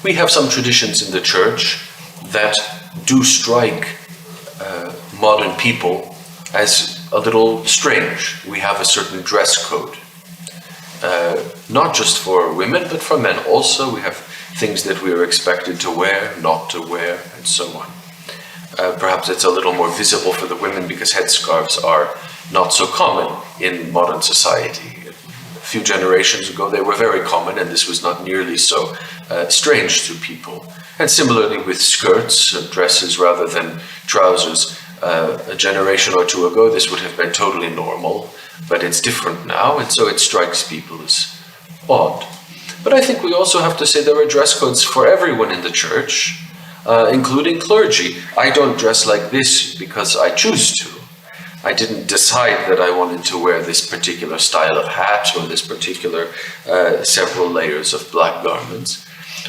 We have some traditions in the church that do strike modern people as a little strange. We have a certain dress code, not just for women, but for men also. We have things that we are expected to wear, not to wear, and so on. Perhaps it's a little more visible for the women because headscarves are not so common in modern society. A few generations ago they were very common, and this was not nearly so strange to people. And similarly with skirts and dresses rather than trousers. A generation or two ago this would have been totally normal, but it's different now, and so it strikes people as odd. But I think we also have to say there are dress codes for everyone in the church, including clergy. I don't dress like this because I choose to. I didn't decide that I wanted to wear this particular style of hat or this particular several layers of black garments.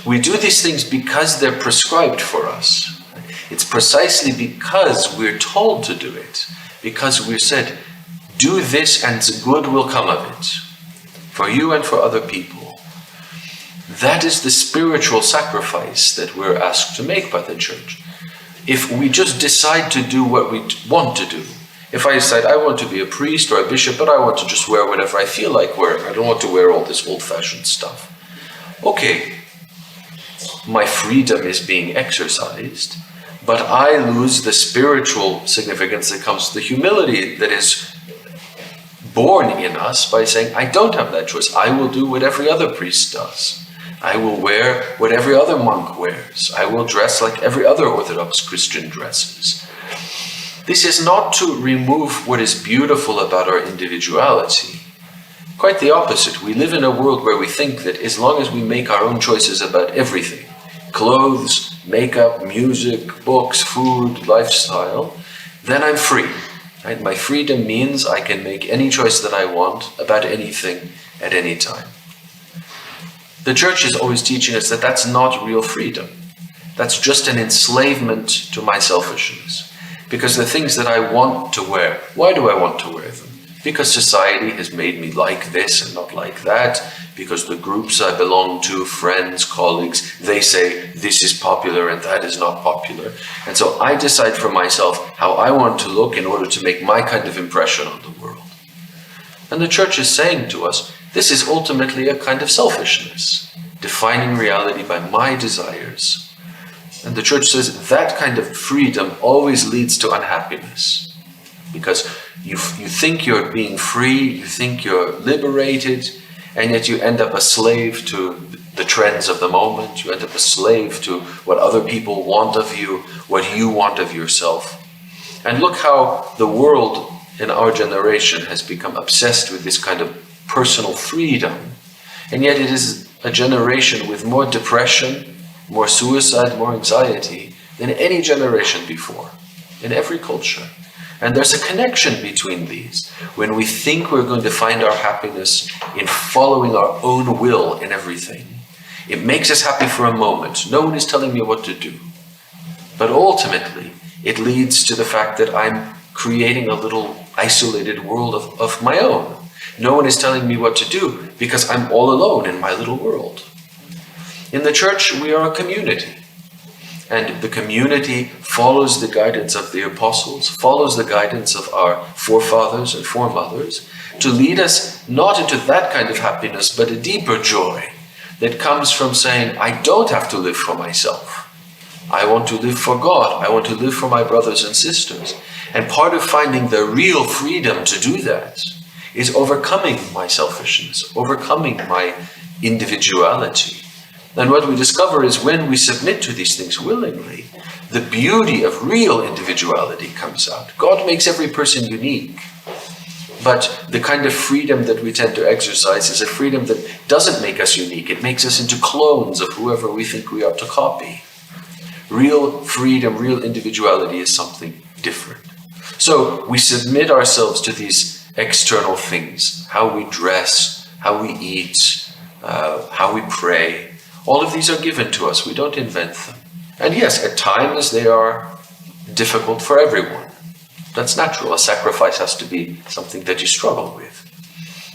We do these things because they're prescribed for us. It's precisely because we're told to do it, because we're said, do this and good will come of it, for you and for other people. That is the spiritual sacrifice that we're asked to make by the church. If we just decide to do what we want to do, if I decide I want to be a priest or a bishop, but I want to just wear whatever I feel like wearing, I don't want to wear all this old-fashioned stuff. Okay, my freedom is being exercised, but I lose the spiritual significance that comes to the humility that is born in us by saying, I don't have that choice. I will do what every other priest does. I will wear what every other monk wears. I will dress like every other Orthodox Christian dresses. This is not to remove what is beautiful about our individuality. Quite the opposite. We live in a world where we think that as long as we make our own choices about everything, clothes, makeup, music, books, food, lifestyle, then I'm free. Right? My freedom means I can make any choice that I want about anything at any time. The church is always teaching us that that's not real freedom. That's just an enslavement to my selfishness. Because the things that I want to wear, why do I want to wear them? Because society has made me like this and not like that. Because the groups I belong to, friends, colleagues, they say this is popular and that is not popular. And so I decide for myself how I want to look in order to make my kind of impression on the world. And the church is saying to us, this is ultimately a kind of selfishness, defining reality by my desires. And the church says that kind of freedom always leads to unhappiness. Because you think you're being free, you think you're liberated, and yet you end up a slave to the trends of the moment. You end up a slave to what other people want of you, what you want of yourself. And look how the world in our generation has become obsessed with this kind of personal freedom. And yet it is a generation with more depression, more suicide, more anxiety than any generation before, in every culture. And there's a connection between these. When we think we're going to find our happiness in following our own will in everything, it makes us happy for a moment. No one is telling me what to do. But ultimately, it leads to the fact that I'm creating a little isolated world of my own. No one is telling me what to do because I'm all alone in my little world. In the church, we are a community. And the community follows the guidance of the apostles, follows the guidance of our forefathers and foremothers, to lead us not into that kind of happiness, but a deeper joy that comes from saying, I don't have to live for myself. I want to live for God. I want to live for my brothers and sisters. And part of finding the real freedom to do that is overcoming my selfishness, overcoming my individuality. And what we discover is when we submit to these things willingly, the beauty of real individuality comes out. God makes every person unique. But the kind of freedom that we tend to exercise is a freedom that doesn't make us unique. It makes us into clones of whoever we think we ought to copy. Real freedom, real individuality is something different. So we submit ourselves to these external things, how we dress, how we eat, how we pray. All of these are given to us. We don't invent them. And yes, at times they are difficult for everyone. That's natural. A sacrifice has to be something that you struggle with.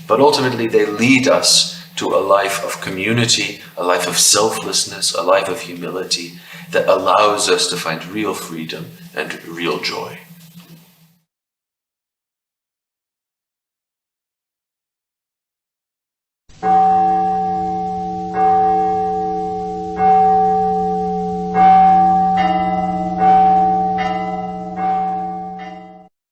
But ultimately they lead us to a life of community, a life of selflessness, a life of humility that allows us to find real freedom and real joy.